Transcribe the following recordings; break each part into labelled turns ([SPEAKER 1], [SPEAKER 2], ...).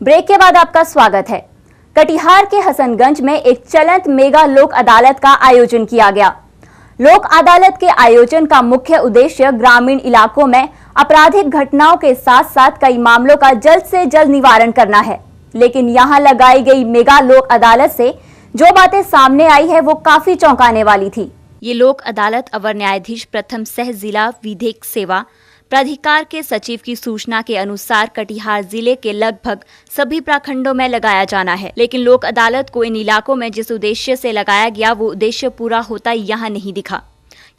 [SPEAKER 1] Break के बाद आपका स्वागत है। कटिहार के हसनगंज में एक चलंत मेगा लोक अदालत का आयोजन किया गया। लोक अदालत के आयोजन का मुख्य उद्देश्य ग्रामीण इलाकों में आपराधिक घटनाओं के साथ साथ कई मामलों का जल्द से जल्द निवारण करना है। लेकिन यहां लगाई गई मेगा लोक अदालत से जो बातें सामने आई है वो काफी चौंकाने वाली थी। ये लोक अदालत अवर न्यायाधीश प्रथम सह जिला विधिक सेवा प्राधिकार के सचिव की सूचना के अनुसार कटिहार जिले के लगभग सभी प्रखंडों में लगाया जाना है। लेकिन लोक अदालत को इन इलाकों में जिस उद्देश्य से लगाया गया वो उद्देश्य पूरा होता यहाँ नहीं दिखा,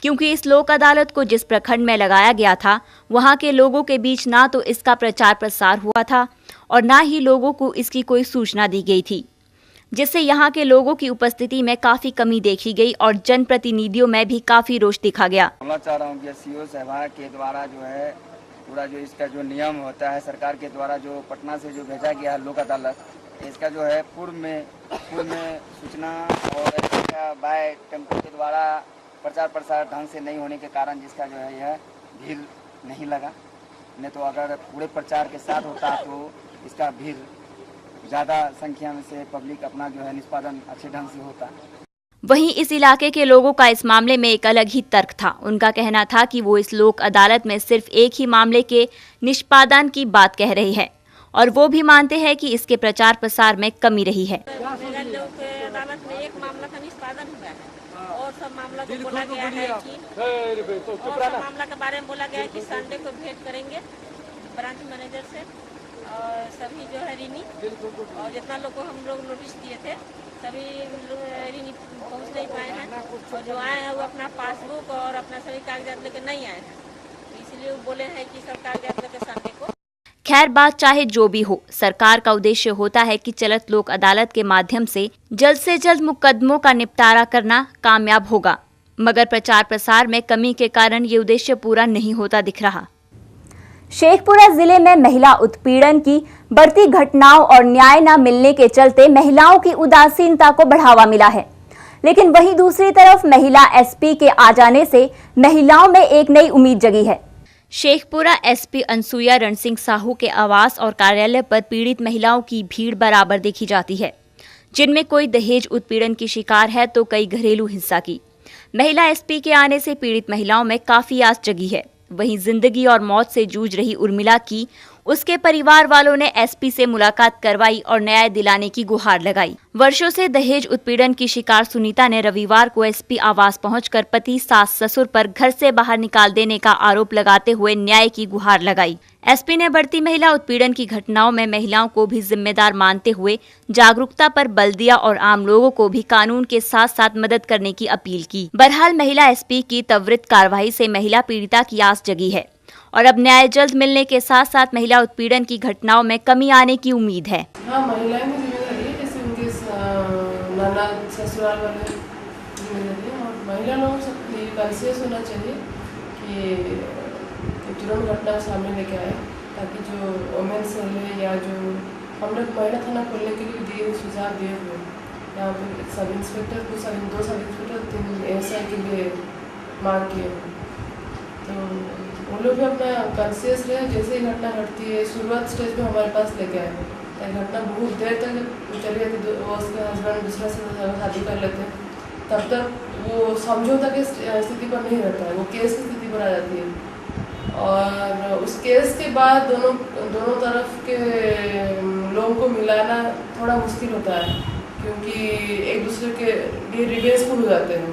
[SPEAKER 1] क्योंकि इस लोक अदालत को जिस प्रखंड में लगाया गया था वहां के लोगों के बीच ना तो इसका प्रचार प्रसार हुआ था और ना ही लोगों को इसकी कोई सूचना दी गई थी, जिससे यहाँ के लोगों की उपस्थिति में काफी कमी देखी गई और जनप्रतिनिधियों में भी काफी रोष दिखा गया।
[SPEAKER 2] बोलना चाह रहा हूँ कि सीओ साहब के द्वारा जो है पूरा जो इसका जो नियम होता है सरकार के द्वारा जो पटना से जो भेजा गया है लोक अदालत, इसका जो है पूर्व में सूचना और इसका बाय टेम्पो के द्वारा प्रचार प्रसार ढंग से नहीं होने के कारण जिसका जो है यह भीड़ नहीं लगा। नहीं तो अगर पूरे प्रचार के साथ होता तो इसका भीड़ ज्यादा संख्या में से पब्लिक अपना जो है निष्पादन अच्छे ढंग से होता।
[SPEAKER 1] वहीं इस इलाके के लोगों का इस मामले में एक अलग ही तर्क था। उनका कहना था कि वो इस लोक अदालत में सिर्फ एक ही मामले के निष्पादन की बात कह रही है और वो भी मानते हैं कि इसके प्रचार प्रसार में कमी रही है।
[SPEAKER 3] अदालत में एक मामला का निष्पादन हुआ है और सब मामला को बोला गया है कि मामला के बारे में बोला गया है कि संडे को भेंट करेंगे ब्रांच मैनेजर से और सभी जो है ऋणी और जितना लोग को हम लोग नोटिस दिए थे सभी ऋणी पहुँच नहीं पाए हैं और जो आए हैं वो अपना पासबुक और अपना सभी कागजात लेकर नहीं आए हैं, इसलिए वो बोले हैं कि सब कागजात लेकर संडे को।
[SPEAKER 1] खैर बात चाहे जो भी हो, सरकार का उद्देश्य होता है कि चलत लोक अदालत के माध्यम से जल्द मुकदमों का निपटारा करना कामयाब होगा, मगर प्रचार प्रसार में कमी के कारण ये उद्देश्य पूरा नहीं होता दिख रहा। शेखपुरा जिले में महिला उत्पीड़न की बढ़ती घटनाओं और न्याय न मिलने के चलते महिलाओं की उदासीनता को बढ़ावा मिला है। लेकिन वहीं दूसरी तरफ महिला एसपी के आ जाने से महिलाओं में एक नई उम्मीद जगी है। शेखपुरा एसपी अनसुया रण सिंह साहू के आवास और कार्यालय पर पीड़ित महिलाओं की भीड़ बराबर देखी जाती है, जिनमें कोई दहेज उत्पीड़न की शिकार है तो कई घरेलू हिंसा की। महिला एसपी के आने से पीड़ित महिलाओं में काफी आस जगी है। वहीं जिंदगी और मौत से जूझ रही उर्मिला की उसके परिवार वालों ने एसपी से मुलाकात करवाई और न्याय दिलाने की गुहार लगाई। वर्षों से दहेज उत्पीड़न की शिकार सुनीता ने रविवार को एसपी आवास पहुंचकर पति सास ससुर पर घर से बाहर निकाल देने का आरोप लगाते हुए न्याय की गुहार लगाई। एसपी ने बढ़ती महिला उत्पीड़न की घटनाओं में महिलाओं को भी जिम्मेदार मानते हुए जागरूकता पर बल दिया और आम लोगों को भी कानून के साथ साथ मदद करने की अपील की। बहरहाल महिला एसपी की त्वरित कार्रवाई से महिला पीड़िता की आस जगी है और अब न्याय जल्द मिलने के साथ साथ महिला उत्पीड़न की घटनाओं में कमी आने की उम्मीद है।
[SPEAKER 4] हाँ, महिलाएं भी जिम्मेदारी है, जैसे उनके ननद ससुराल वाले जिम्मेदारी है और महिला लोगों से कॉन्शियस होना चाहिए कि तुरंत घटना सामने लेके आए, ताकि जो वोमेन सेल है या जो हम लोग महिला थाना खोलने के लिए दिए सुझाव दिए हुए यहाँ पर सब इंस्पेक्टर को दो सब इंस्पेक्टर 3 एएसआई के लिए मांग किए, तो उन लोग भी अपना कॉन्शियस रहे। जैसे ही घटना घटती है शुरुआत स्टेज में हमारे पास लेके आए, ताकि घटना बहुत देर तक चली जाती, वो उसके हस्बैंड दूसरा से शादी कर लेते हैं, तब तक वो समझौता की स्थिति पर नहीं रहता है, वो केस की स्थिति पर आ जाती है और उस केस के बाद दोनों तरफ के लोगों को मिलाना थोड़ा मुश्किल होता है, क्योंकि एक दूसरे के लिए रिवेंजफुल हो जाते हैं।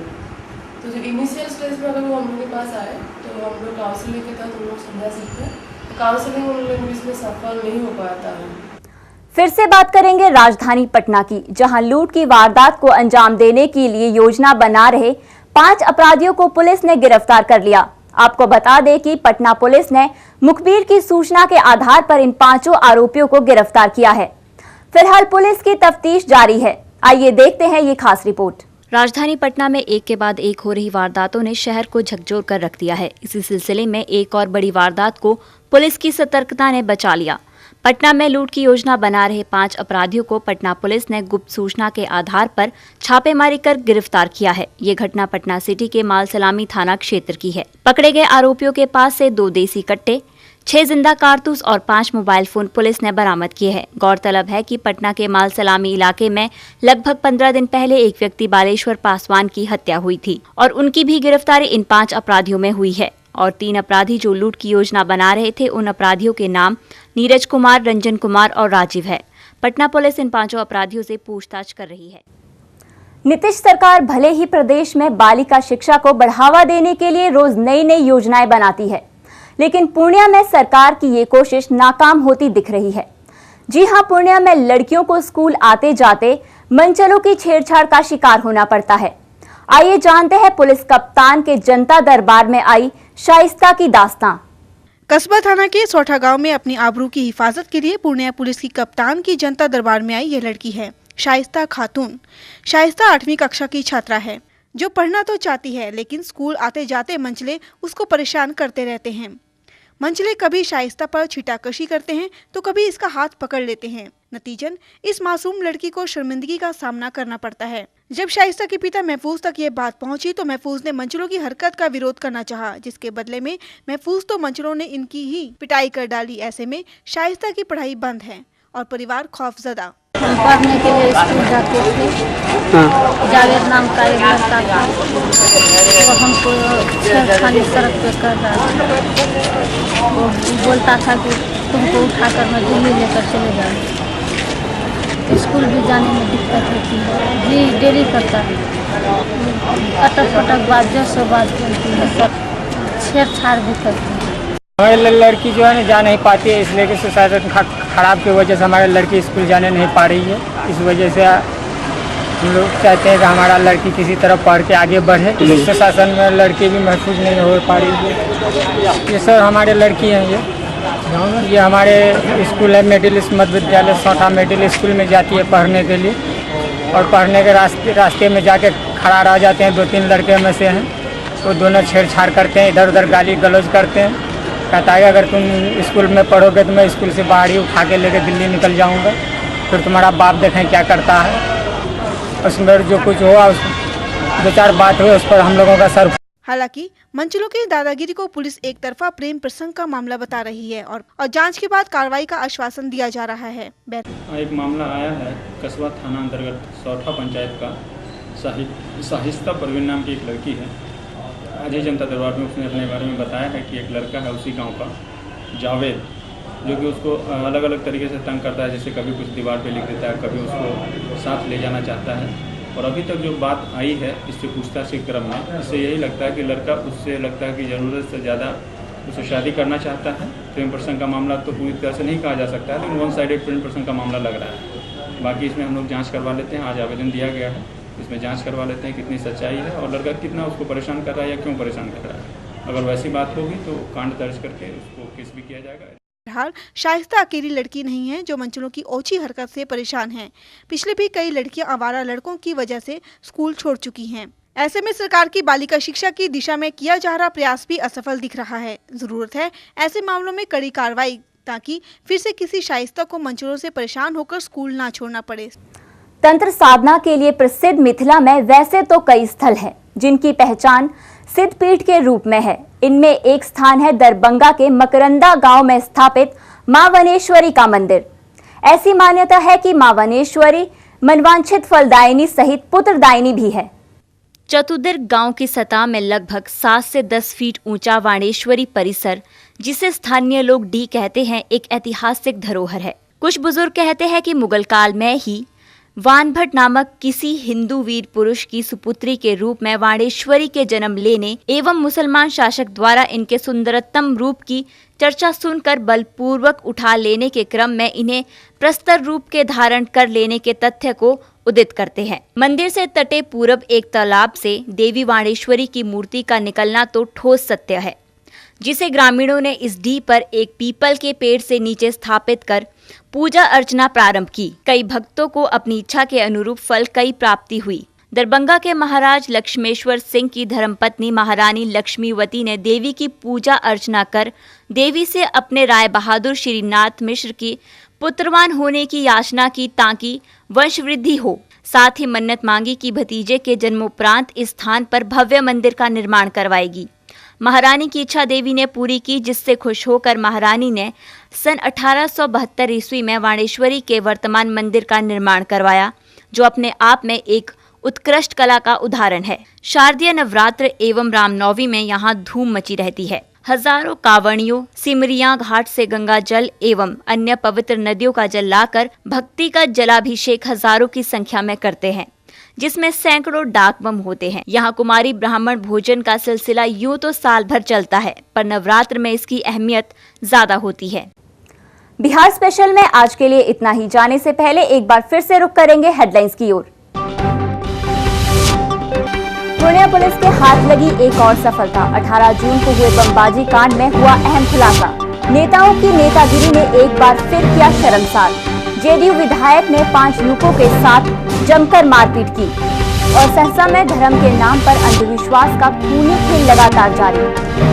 [SPEAKER 4] तो जो इनिशियल स्टेज में अगर वो हम लोग के पास आए तो हम लोग काउंसलिंग के तहत हम लोग समझा सकते हैं, काउंसलिंग उन लोग इसमें सफल नहीं हो पाता है।
[SPEAKER 1] फिर से बात करेंगे राजधानी पटना की, जहां लूट की वारदात को अंजाम देने के लिए योजना बना रहे 5 अपराधियों को पुलिस ने गिरफ्तार कर लिया। आपको बता दें कि पटना पुलिस ने मुखबिर की सूचना के आधार पर इन 5 आरोपियों को गिरफ्तार किया है। फिलहाल पुलिस की तफ्तीश जारी है। आइए देखते हैं ये खास रिपोर्ट। राजधानी पटना में एक के बाद एक हो रही वारदातों ने शहर को झकझोर कर रख दिया है। इसी सिलसिले में एक और बड़ी वारदात को पुलिस की सतर्कता ने बचा लिया। पटना में लूट की योजना बना रहे 5 अपराधियों को पटना पुलिस ने गुप्त सूचना के आधार पर छापेमारी कर गिरफ्तार किया है। ये घटना पटना सिटी के माल सलामी थाना क्षेत्र की है। पकड़े गए आरोपियों के पास से 2 देसी कट्टे, 6 जिंदा कारतूस और 5 मोबाइल फोन पुलिस ने बरामद किए हैं। गौरतलब है कि पटना के माल सलामी इलाके में लगभग 15 दिन पहले एक व्यक्ति बालेश्वर पासवान की हत्या हुई थी और उनकी भी गिरफ्तारी इन 5 अपराधियों में हुई है और 3 अपराधी जो लूट की योजना बना रहे थे उन अपराधियों के नाम नीरज कुमार, रंजन कुमार और राजीव है। पटना पुलिस इन 5 अपराधियों से पूछताछ कर रही है। नीतीश सरकार भले ही प्रदेश में बालिका शिक्षा को बढ़ावा देने के लिए रोज नई नई योजनाएं बनाती है, लेकिन पूर्णिया में सरकार की ये कोशिश नाकाम होती दिख रही है। जी हां, पूर्णिया में लड़कियों को स्कूल आते जाते मनचलों की छेड़छाड़ का शिकार होना पड़ता है। आइए जानते हैं पुलिस कप्तान के जनता दरबार में आई शाइस्ता की दास्तां।
[SPEAKER 5] कस्बा थाना के सोठा गांव में अपनी आबरू की हिफाजत के लिए पूर्णिया पुलिस की कप्तान की जनता दरबार में आई ये लड़की है शाइस्ता खातून। शाइस्ता 8वीं कक्षा की छात्रा है जो पढ़ना तो चाहती है, लेकिन स्कूल आते जाते मंचले उसको परेशान करते रहते हैं। मंचले कभी शाइस्ता पर छीटाकशी करते हैं तो कभी इसका हाथ पकड़ लेते हैं। नतीजन इस मासूम लड़की को शर्मिंदगी का सामना करना पड़ता है। जब शाइस्ता के पिता महफूज तक ये बात पहुंची तो महफूज ने मंचलों की हरकत का विरोध करना चाहा, जिसके बदले में महफूज तो मंचलों ने इनकी ही पिटाई कर डाली। ऐसे में शाइस्ता की पढ़ाई बंद है और परिवार खौफजदा।
[SPEAKER 6] हम पढ़ने के लिए स्कूल जाते थे। जावेद नाम का एक लड़का था, वो हमको छेड़खानी सड़क पे कर रहा था। वो बोलता था कि तुमको उठाकर मैं दिल्ली लेकर चले जाऊँ। स्कूल भी जाने में दिक्कत होती है, जी देरी करता है, अटक पटक बात जैसो बात बोलती है, सब छेड़छाड़ भी करती है।
[SPEAKER 7] हमारी लड़की जो है ना जा नहीं पाती है, इसलिए कि सोसाइटी खराब की वजह से हमारी लड़की स्कूल जाने नहीं पा रही है। इस वजह से हम लोग चाहते हैं कि हमारा लड़की किसी तरह पढ़ के आगे बढ़े। इस शासन में लड़की भी महफूज नहीं हो पा रही है। ये सर हमारे लड़की हैं, ये हमारे स्कूल है मिडिल मध्य विद्यालय सोठा मिडिल स्कूल में जाती है पढ़ने के लिए, और पढ़ने के रास्ते में जाके खड़ा रह जाते हैं। 2-3 लड़के में से हैं, वो दोनों छेड़छाड़ करते हैं, इधर उधर गाली गलौज करते हैं। कहता है अगर तुम स्कूल में पढ़ोगे तो मैं स्कूल से बाहर ही उठा के लेके दिल्ली निकल जाऊंगा, फिर तुम्हारा बाप देखें क्या करता है। उसमें जो कुछ हुआ, 2-4 बात हुई, उस पर हम लोगों का सर।
[SPEAKER 5] हालांकि मंचलों की दादागिरी को पुलिस एक तरफा प्रेम प्रसंग का मामला बता रही है और जांच के बाद कार्रवाई का आश्वासन दिया जा रहा है।
[SPEAKER 8] एक मामला आया है कस्बा थाना अंतर्गत सोठा पंचायत का। शाइस्ता परवीन नाम की एक लड़की है। आज ही जनता दरबार में उसने अपने बारे में बताया है कि एक लड़का है उसी गांव का जावेद, जो कि उसको अलग अलग तरीके से तंग करता है। जैसे कभी कुछ दीवार पे लिख देता है, कभी उसको साथ ले जाना चाहता है। और अभी तक जो बात आई है इससे पूछताछ के क्रम में, इससे यही लगता है कि लड़का उससे लगता है कि ज़रूरत से ज़्यादा उससे शादी करना चाहता है। प्रेम प्रसंग का मामला तो पूरी तरह से नहीं कहा जा सकता है, लेकिन 1 साइडेड प्रेम प्रसंग का मामला लग रहा है। बाकी इसमें हम लोग जांच करवा लेते हैं। आज आवेदन दिया गया है, इसमें जांच करवा लेते हैं कितनी सच्चाई है और लड़का कितना उसको परेशान कर रहा है या क्यों परेशान कर रहा है। अगर वैसी बात होगी तो कांड दर्ज करके उसको केस भी किया जाएगा।
[SPEAKER 5] फिलहाल शाइस्ता अकेली लड़की नहीं है जो मंचलों की ओछी हरकत से परेशान है। पिछले भी कई लड़कियां आवारा लड़कों की वजह से स्कूल छोड़ चुकी हैं। ऐसे में सरकार की बालिका शिक्षा की दिशा में किया जा रहा प्रयास भी असफल दिख रहा है। जरूरत है ऐसे मामलों में कड़ी कार्रवाई, ताकि फिर से किसी शाइस्ता को मंचलों से परेशान होकर स्कूल ना छोड़ना पड़े।
[SPEAKER 1] तंत्र साधना के लिए प्रसिद्ध मिथिला में वैसे तो कई स्थल हैं, जिनकी पहचान सिद्धपीठ के रूप में है। इनमें एक स्थान है दरभंगा के मकरंदा गांव में स्थापित मां वनेश्वरी का मंदिर। ऐसी मान्यता है कि मां वनेश्वरी मनवांछित फलदायिनी सहित पुत्रदायिनी भी है। चतुर्दिग गांव की सतह में लगभग 7 से 10 फीट ऊंचा वाणेश्वरी परिसर, जिसे स्थानीय लोग डी कहते हैं, एक ऐतिहासिक धरोहर है। कुछ बुजुर्ग कहते हैं कि मुगल काल में ही वानभट्ट नामक किसी हिंदू वीर पुरुष की सुपुत्री के रूप में वाणेश्वरी के जन्म लेने एवं मुसलमान शासक द्वारा इनके सुंदरतम रूप की चर्चा सुनकर बलपूर्वक उठा लेने के क्रम में इन्हें प्रस्तर रूप के धारण कर लेने के तथ्य को उदित करते हैं। मंदिर से तटे पूरब एक तालाब से देवी वाणेश्वरी की मूर्ति का निकलना तो ठोस सत्य है, जिसे ग्रामीणों ने इस डी पर एक पीपल के पेड़ से नीचे स्थापित कर पूजा अर्चना प्रारंभ की। कई भक्तों को अपनी इच्छा के अनुरूप फल कई प्राप्ति हुई। दरभंगा के महाराज लक्ष्मेश्वर सिंह की धर्मपत्नी महारानी लक्ष्मीवती ने देवी की पूजा अर्चना कर देवी से अपने राय बहादुर श्रीनाथ मिश्र की पुत्रवान होने की याचना की, ताकि वंश वृद्धि हो। साथ ही मन्नत मांगी कि भतीजे के जन्मोपरांत इस स्थान पर भव्य मंदिर का निर्माण करवाएगी। महारानी की इच्छा देवी ने पूरी की, जिससे खुश होकर महारानी ने सन 1872 ईस्वी में वाणेश्वरी के वर्तमान मंदिर का निर्माण करवाया, जो अपने आप में एक उत्कृष्ट कला का उदाहरण है। शारदीय नवरात्र एवं रामनवमी में यहाँ धूम मची रहती है। हजारों कांवड़ियों सिमरिया घाट से गंगा जल एवं अन्य पवित्र नदियों का जल लाकर भक्ति का जलाभिषेक हजारों की संख्या में करते हैं, जिसमें सैकड़ों डाक बम होते हैं। यहाँ कुमारी ब्राह्मण भोजन का सिलसिला यूं तो साल भर चलता है, पर नवरात्र में इसकी अहमियत ज्यादा होती है।
[SPEAKER 9] बिहार स्पेशल में आज के लिए इतना ही। जाने से पहले एक बार फिर से रुख करेंगे हेडलाइंस की ओर। पूर्णिया पुलिस के हाथ लगी एक और सफलता। 18 जून को हुए बमबाजी कांड में हुआ अहम खुलासा। नेताओं की नेतागिरी ने एक बार फिर किया शर्मसार। जेडीयू विधायक ने 5 युवकों के साथ जमकर मारपीट की। और सहरसा में धर्म के नाम पर अंधविश्वास का खूनी खेल लगातार जारी।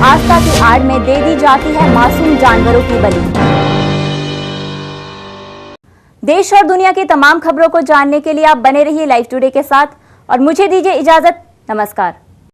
[SPEAKER 9] आस्था की आड़ में दे दी जाती है मासूम जानवरों की बलि। देश और दुनिया की तमाम खबरों को जानने के लिए आप बने रहिए लाइव टुडे के साथ और मुझे दीजिए इजाजत। नमस्कार।